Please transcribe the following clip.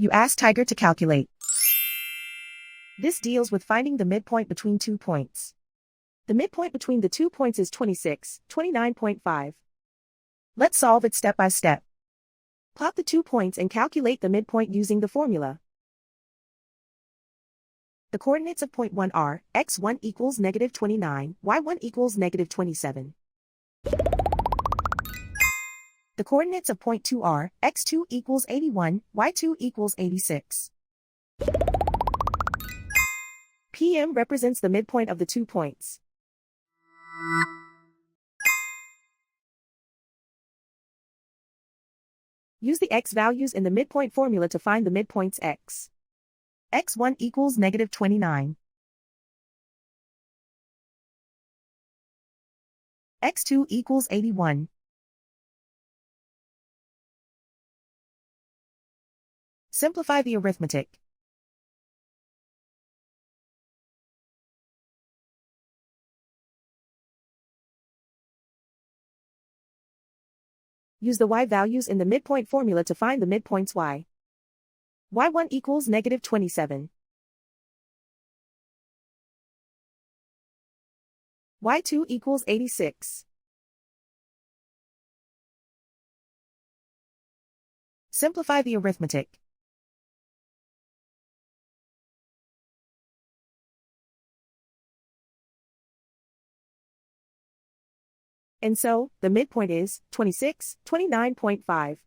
You ask Tiger to calculate. This deals with finding the midpoint between 2 points. The midpoint between the 2 points is 26, 29.5. Let's solve it step by step. Plot the 2 points and calculate the midpoint using the formula. The coordinates of point 1 are, x1 equals negative 29, y1 equals negative 27. The coordinates of point 2 are, x2 equals 81, y2 equals 86. PM represents the midpoint of the 2 points. Use the x values in the midpoint formula to find the midpoints x. x1 equals negative 29. x2 equals 81. Simplify the arithmetic. Use the y values in the midpoint formula to find the midpoints y. y1 equals negative 27. y2 equals 86. Simplify the arithmetic. And so, the midpoint is 26, 29.5.